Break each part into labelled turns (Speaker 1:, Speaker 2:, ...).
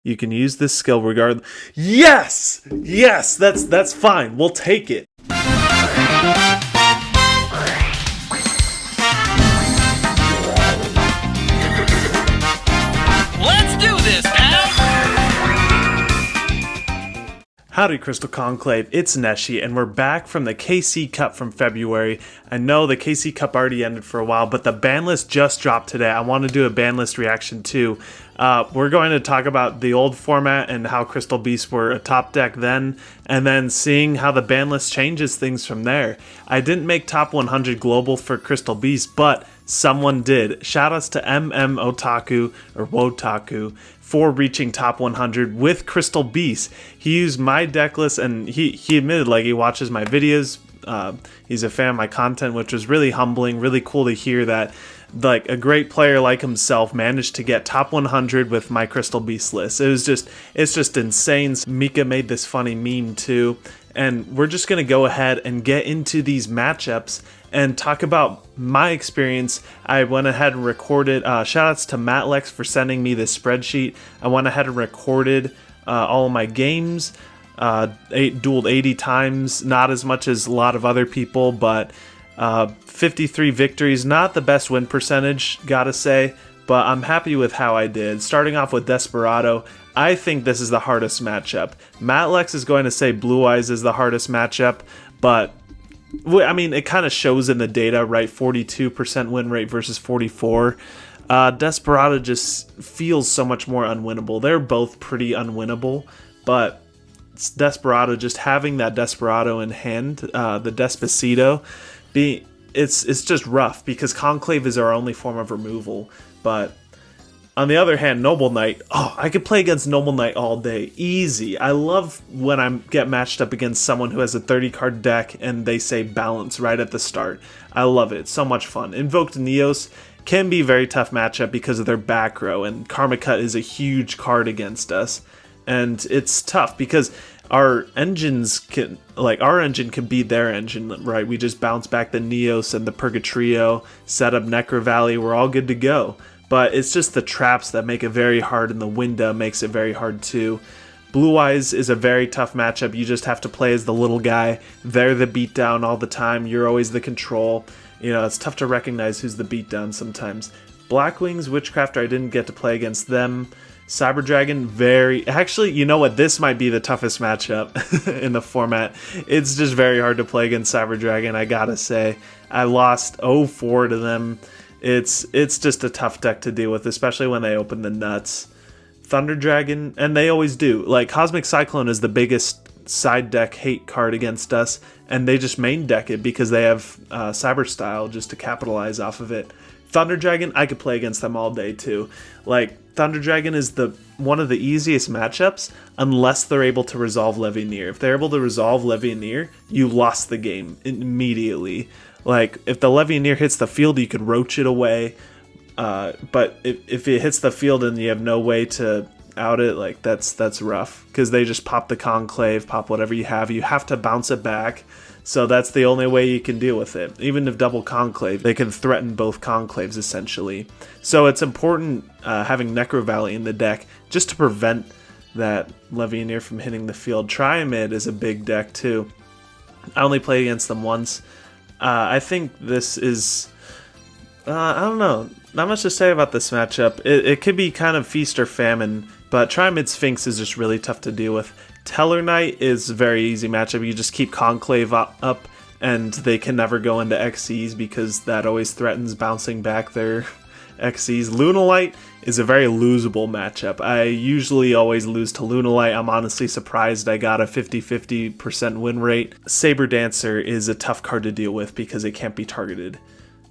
Speaker 1: You can use this skill regardless. Yes! Yes, that's fine. We'll take it.
Speaker 2: Let's do this, pal!
Speaker 1: Howdy, Crystal Conclave, it's NESHY, and we're back from the KC Cup from February. I know the KC Cup already ended for a while, but the ban list just dropped today. I want to do a ban list reaction too. We're going to talk about the old format and how Crystal Beasts were a top deck then, and then seeing how the ban list changes things from there. I didn't make top 100 global for Crystal Beasts, but someone did. Shoutouts to Otaku, or Wotaku, for reaching top 100 with Crystal Beasts. He used my deck list, and he admitted like he watches my videos. He's a fan of my content, which was really humbling, really cool to hear that like a great player like himself managed to get top 100 with my Crystal Beast list. It's just insane. Mika made this funny meme too, and we're just gonna go ahead and get into these matchups and talk about my experience. I went ahead and recorded, shoutouts to Matlex for sending me this spreadsheet. I went ahead and recorded all of my games, dueled 80 times, not as much as a lot of other people, but 53 victories, not the best win percentage, gotta say, but I'm happy with how I did. Starting off with Desperado, I think this is the hardest matchup. Matlex is going to say Blue Eyes is the hardest matchup, but I mean, it kind of shows in the data, right? 42% win rate versus 44. Desperado just feels so much more unwinnable. They're both pretty unwinnable, but Desperado, just having that Desperado in hand, the Despacito, it's just rough because Conclave is our only form of removal. But on the other hand, Noble Knight, oh, I could play against Noble Knight all day, easy. I love when I get matched up against someone who has a 30 card deck and they say balance right at the start. I love it, it's so much fun. Invoked Neos can be a very tough matchup because of their back row, and Karma Cut is a huge card against us. And it's tough because our engines can, like, our engine can beat their engine, right? We just bounce back the Neos and the Purgatrio, set up Necro Valley, we're all good to go. But it's just the traps that make it very hard, and the window makes it very hard too. Blue Eyes is a very tough matchup. You just have to play as the little guy. They're the beatdown all the time. You're always the control. You know, it's tough to recognize who's the beatdown sometimes. Blackwings, Witchcrafter, I didn't get to play against them. Cyber Dragon, actually, you know what, this might be the toughest matchup in the format. It's just very hard to play against Cyber Dragon, I gotta say. I lost 0-4 to them. It's just a tough deck to deal with, especially when they open the nuts. Thunder Dragon, and they always do. Like, Cosmic Cyclone is the biggest side deck hate card against us, and they just main deck it because they have Cyber Style just to capitalize off of it. Thunder Dragon, I could play against them all day too. Like, Thunder Dragon is one of the easiest matchups unless they're able to resolve Levianeer. If they're able to resolve Levianeer, you lost the game immediately. Like, if the Levianeer hits the field, you could roach it away. But if it hits the field and you have no way to out it, like, that's rough. Because they just pop the Conclave, pop whatever you have. You have to bounce it back. So that's the only way you can deal with it. Even if double Conclave, they can threaten both Conclaves essentially. So it's important having Necro Valley in the deck just to prevent that Levianeer from hitting the field. Triamid is a big deck too. I only played against them once. I think this is, I don't know, not much to say about this matchup. It could be kind of feast or famine, but Triamid Sphinx is just really tough to deal with. Teller Knight is a very easy matchup. You just keep Conclave up and they can never go into XCs because that always threatens bouncing back their XCs. Lunalight is a very losable matchup. I usually always lose to Lunalight. I'm honestly surprised I got a 50-50% win rate. Saber Dancer is a tough card to deal with because it can't be targeted.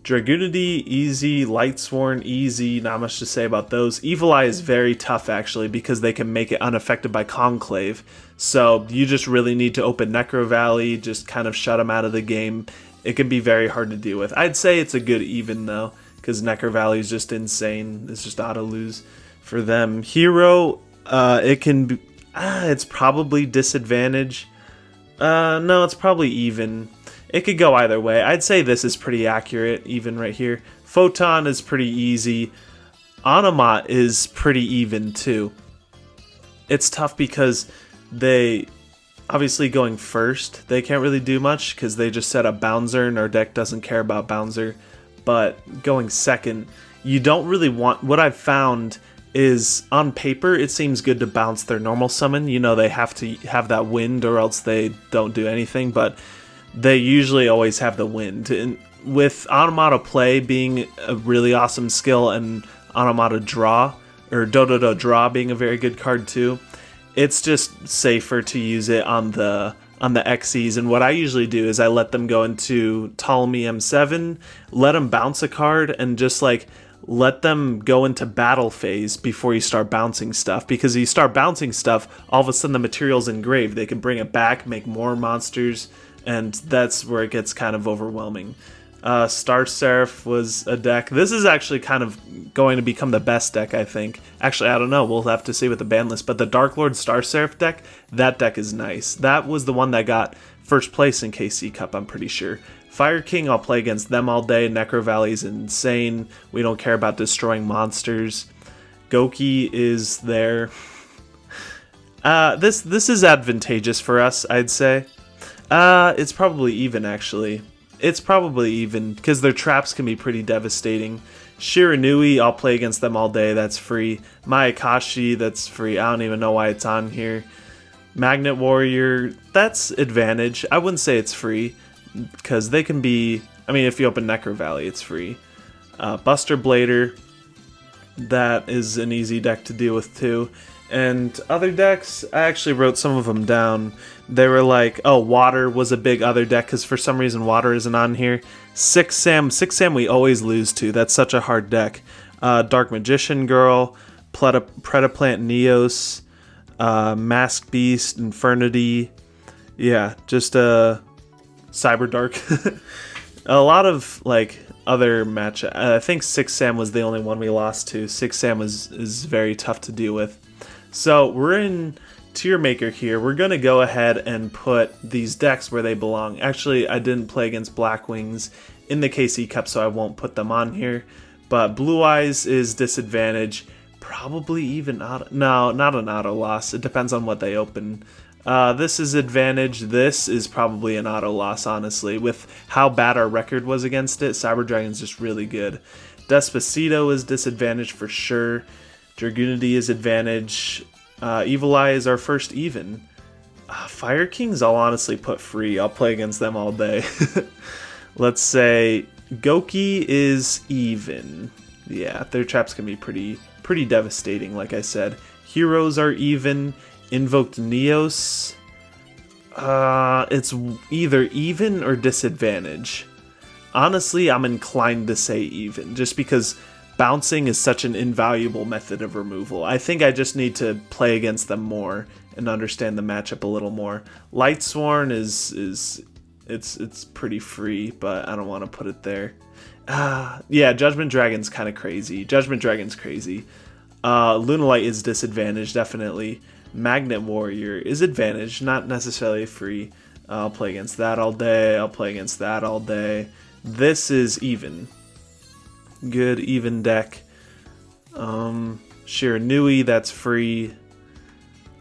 Speaker 1: Dragoonity, easy. Lightsworn, easy. Not much to say about those. Evil Eye is very tough, actually, because they can make it unaffected by Conclave. So you just really need to open Necro Valley, just kind of shut them out of the game. It can be very hard to deal with. I'd say it's a good even, though, because Necro Valley is just insane. It's just auto-lose for them. Hero, it can be... it's probably disadvantage. No, it's probably even. It could go either way. I'd say this is pretty accurate, even right here. Photon is pretty easy. Onomot is pretty even, too. it's tough because they obviously going first, they can't really do much because they just set up Bouncer and our deck doesn't care about Bouncer. But going second, you don't really want... What I've found is on paper, it seems good to bounce their normal summon. You know, they have to have that wind or else they don't do anything, but they usually always have the wind. And with Automata Play being a really awesome skill and Automata Draw, or Dododo Draw being a very good card too, it's just safer to use it on the XEs. And what I usually do is I let them go into Ptolemy M7, let them bounce a card, and just like let them go into battle phase before you start bouncing stuff. Because you start bouncing stuff, all of a sudden the material's engraved. They can bring it back, make more monsters, and that's where it gets kind of overwhelming. Star Seraph was a deck. This is actually kind of going to become the best deck, I think. Actually, I don't know. We'll have to see with the ban list. But the Dark Lord Star Seraph deck, that deck is nice. That was the one that got first place in KC Cup, I'm pretty sure. Fire King, I'll play against them all day. Necro Valley's insane. We don't care about destroying monsters. Goki is there. This is advantageous for us, I'd say. It's probably even, actually. It's probably even, because their traps can be pretty devastating. Shiranui, I'll play against them all day, that's free. Mayakashi, that's free, I don't even know why it's on here. Magnet Warrior, that's advantage. I wouldn't say it's free, because they can be, I mean, if you open Necro Valley, it's free. Buster Blader, that is an easy deck to deal with too. And other decks, I actually wrote some of them down. They were like, oh, Water was a big other deck, because for some reason Water isn't on here. Six Sam we always lose to. That's such a hard deck. Dark Magician Girl, Predaplant Neos, Mask Beast, Infernity. Yeah, just Cyber Dark. A lot of like other match. I think Six Sam was the only one we lost to. Six Sam is very tough to deal with. So we're in Tier Maker here. We're going to go ahead and put these decks where they belong. Actually, I didn't play against Black Wings in the KC Cup, so I won't put them on here. But Blue Eyes is disadvantage. Probably even auto... No, not an auto loss. It depends on what they open. This is advantage. This is probably an auto loss, honestly. With how bad our record was against it, Cyber Dragon's just really good. Despacito is disadvantage for sure. Dragoonity is advantage. Evil Eye is our first even. Fire Kings I'll honestly put free. I'll play against them all day. Let's say Goki is even. Yeah, their traps can be pretty devastating, like I said. Heroes are even. Invoked Neos. It's either even or disadvantage. Honestly, I'm inclined to say even, just because bouncing is such an invaluable method of removal. I think I just need to play against them more and understand the matchup a little more. Lightsworn it's pretty free, but I don't want to put it there. Yeah, Judgment Dragon's kind of crazy. Judgment Dragon's crazy. Lunalight is disadvantage, definitely. Magnet Warrior is advantage, not necessarily free. I'll play against that all day. I'll play against that all day. This is even. Good even deck. Shiranui, that's free.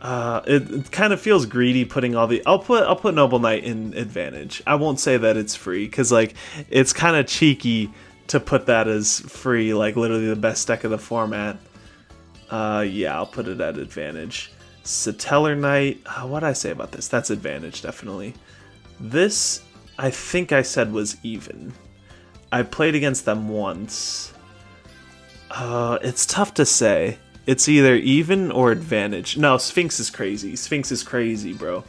Speaker 1: It kind of feels greedy putting all the... I'll put Noble Knight in advantage. I won't say that it's free, because like it's kind of cheeky to put that as free, like literally the best deck of the format. Yeah, I'll put it at advantage. Satellar Knight, what did I say about this? That's advantage, definitely. This, I think I said was even. I played against them once. It's tough to say. It's either even or advantage. No, Sphinx is crazy. Sphinx is crazy, bro.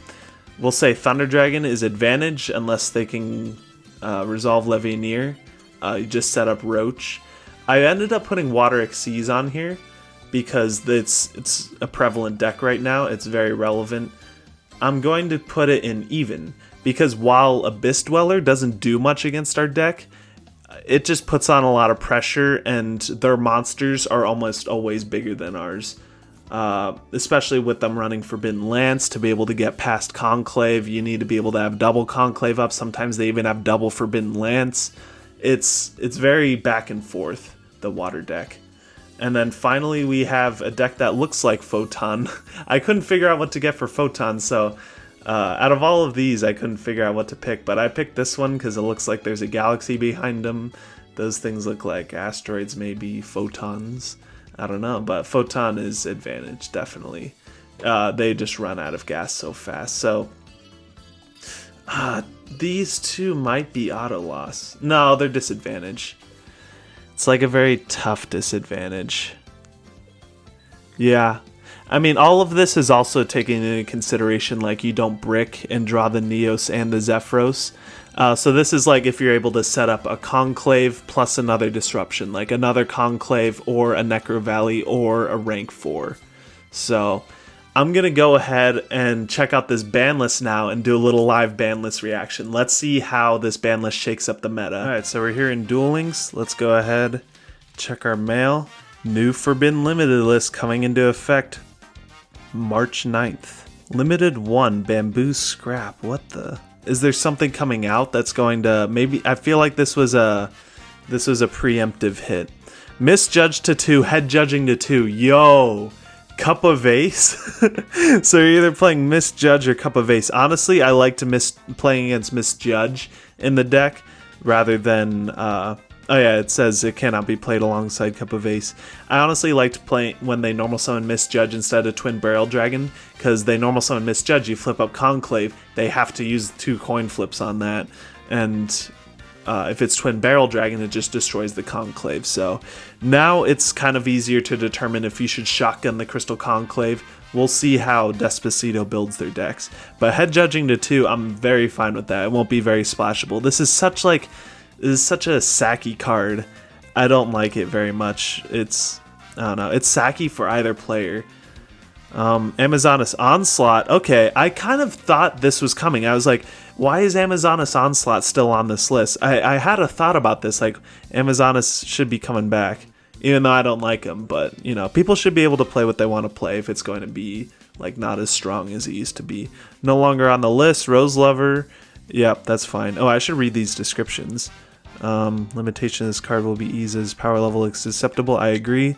Speaker 1: We'll say Thunder Dragon is advantage unless they can resolve Levianeer. You just set up Roach. I ended up putting Water Xyz on here because it's a prevalent deck right now. It's very relevant. I'm going to put it in even, because while Abyss Dweller doesn't do much against our deck, it just puts on a lot of pressure, and their monsters are almost always bigger than ours. Especially with them running Forbidden Lance to be able to get past Conclave. You need to be able to have double Conclave up. Sometimes they even have double Forbidden Lance. It's very back and forth, the water deck. And then finally we have a deck that looks like Photon. I couldn't figure out what to get for Photon, so out of all of these I couldn't figure out what to pick, but I picked this one because it looks like there's a galaxy behind them. Those things look like asteroids, maybe photons. I don't know, but Photon is advantage, definitely. They just run out of gas so fast, so these two might be auto loss. No, they're disadvantage. It's like a very tough disadvantage. Yeah. I mean, all of this is also taking into consideration, like, you don't brick and draw the Neos and the Zephyros. So this is like if you're able to set up a Conclave plus another Disruption, like another Conclave or a Necro Valley or a rank 4. So I'm going to go ahead and check out this ban list now and do a little live ban list reaction. Let's see how this ban list shakes up the meta. Alright, so we're here in Duel Links. Let's go ahead, check our mail. New Forbidden Limited list coming into effect March 9th. Limited 1, Bamboo Scrap. What the? Is there something coming out that's going to... Maybe... I feel like this was a preemptive hit. Misjudged to 2, Head Judging to 2. Yo! Cup of Ace. So you're either playing Misjudge or Cup of Ace. Honestly, I like to playing against Misjudge in the deck rather than oh yeah, it says it cannot be played alongside Cup of Ace. I honestly liked playing when they normal summon Misjudge instead of Twin Barrel Dragon, because they normal summon Misjudge, you flip up Conclave, they have to use 2 coin flips on that, and if it's Twin Barrel Dragon, it just destroys the Conclave. So now it's kind of easier to determine if you should shotgun the Crystal Conclave. We'll see how Despacito builds their decks. But Head Judging to 2, I'm very fine with that. It won't be very splashable. This is such a sacky card. I don't like it very much. I don't know, it's sacky for either player. Amazonas Onslaught. Okay, I kind of thought this was coming. I was like, why is Amazonas Onslaught still on this list? I had a thought about this, like, Amazonas should be coming back, even though I don't like him, but, you know, people should be able to play what they want to play if it's going to be, like, not as strong as it used to be. No longer on the list, Rose Lover. Yep, that's fine. Oh, I should read these descriptions. Limitation of this card will be eases. Power level is acceptable. I agree.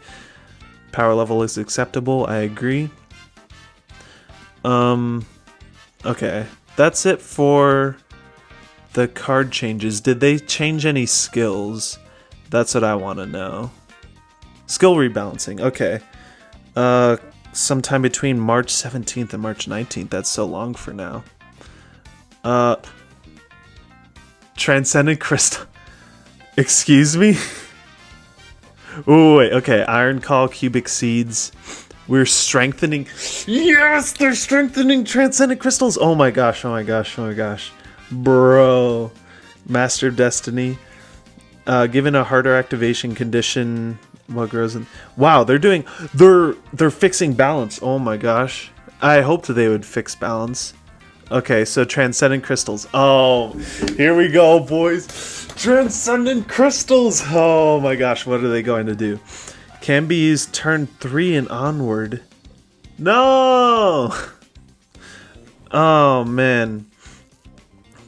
Speaker 1: Power level is acceptable. I agree. Okay. That's it for the card changes. Did they change any skills? That's what I want to know. Skill rebalancing. Okay. Sometime between March 17th and March 19th. That's so long for now. Transcendent Crystal. Excuse me? Oh, wait. Okay. Iron Call, Cubic Seeds. We're strengthening. Yes, they're strengthening Transcendent Crystals. Oh my gosh, oh my gosh, oh my gosh. Bro. Master of Destiny. Given a harder activation condition, what grows in... Wow, they're fixing balance. Oh my gosh. I hoped they would fix balance. Okay, so Transcendent Crystals. Oh, here we go, boys. Transcendent Crystals. Oh my gosh, what are they going to do? Can be used turn 3 and onward. No! Oh man.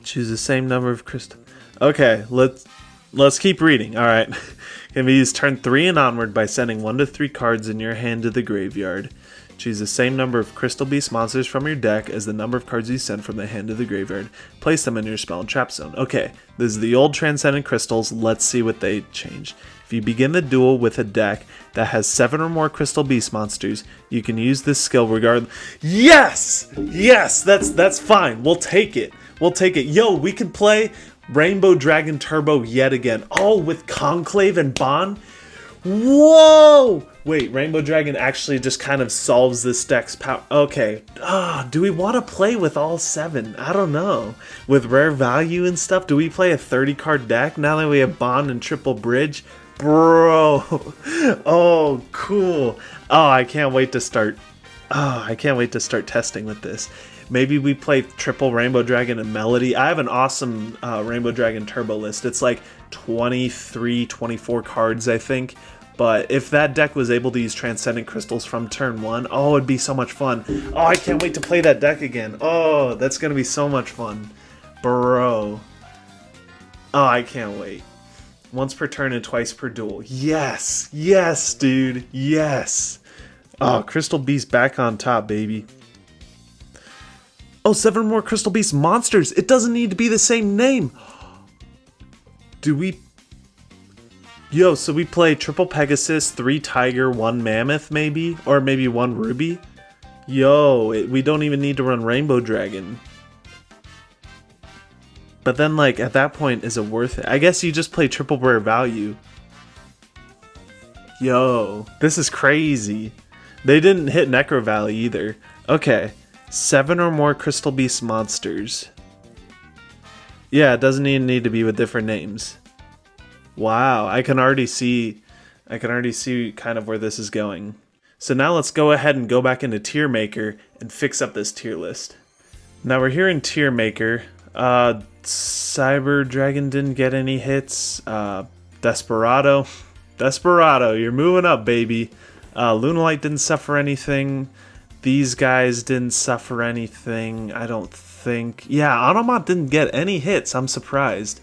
Speaker 1: Choose the same number of crystal. Okay, let's keep reading. All right. Can be used turn 3 and onward by sending 1 to 3 cards in your hand to the graveyard. Choose the same number of Crystal Beast monsters from your deck as the number of cards you send from the hand to the graveyard. Place them in your spell and trap zone. Okay, this is the old Transcendent Crystals. Let's see what they changed. If you begin the duel with a deck that has 7 or more Crystal Beast monsters, you can use this skill regardless. Yes! Yes, that's fine. We'll take it. We'll take it. Yo, we can play Rainbow Dragon Turbo yet again. Oh, with Conclave and Bond? Whoa! Wait, Rainbow Dragon actually just kind of solves this deck's power. Okay. Do we want to play with all 7? I don't know. With rare value and stuff? Do we play a 30-card deck now that we have Bond and Triple Bridge? Bro. Oh, cool. Oh, I can't wait to start. Oh, I can't wait to start testing with this. Maybe we play triple Rainbow Dragon and Melody. I have an awesome Rainbow Dragon Turbo list. It's like 23, 24 cards, I think. But if that deck was able to use Transcendent Crystals from turn 1, oh, it'd be so much fun. Oh, I can't wait to play that deck again. Oh, that's going to be so much fun. Bro. Oh, I can't wait. Once per turn and twice per duel. Yes! Yes, dude! Yes! Oh, Crystal Beast back on top, baby. Oh, 7 more Crystal Beast monsters! It doesn't need to be the same name! Do we... Yo, so we play Triple Pegasus, 3 Tiger, 1 Mammoth, maybe? Or maybe 1 Ruby? Yo, we don't even need to run Rainbow Dragon. But then, like, at that point, is it worth it? I guess you just play triple rare value. Yo, this is crazy. They didn't hit Necro Valley either. Okay, 7 or more Crystal Beast monsters. Yeah, it doesn't even need to be with different names. Wow, I can already see kind of where this is going. So now let's go ahead and go back into Tier Maker and fix up this tier list. Now we're here in Tier Maker. Cyber Dragon didn't get any hits. Desperado, you're moving up, baby. Lunalight didn't suffer anything. These guys didn't suffer anything, I don't think. Yeah, Automat didn't get any hits, I'm surprised.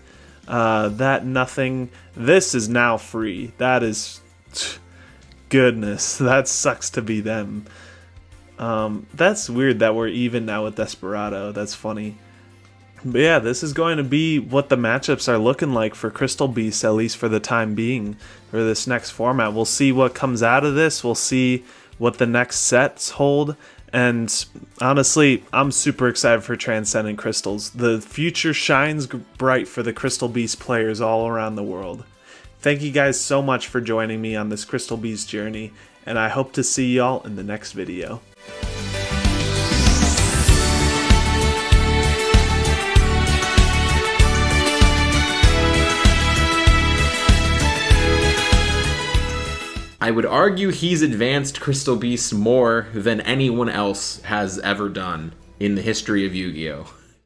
Speaker 1: That nothing. This is now free. That is... Goodness, that sucks to be them. That's weird that we're even now with Desperado. That's funny. But yeah, this is going to be what the matchups are looking like for Crystal Beasts, at least for the time being, for this next format. We'll see what comes out of this. We'll see what the next sets hold. And honestly, I'm super excited for Transcendent Crystals. The future shines bright for the Crystal Beast players all around the world. Thank you guys so much for joining me on this Crystal Beast journey, and I hope to see y'all in the next video.
Speaker 3: I would argue he's advanced Crystal Beasts more than anyone else has ever done in the history of Yu-Gi-Oh!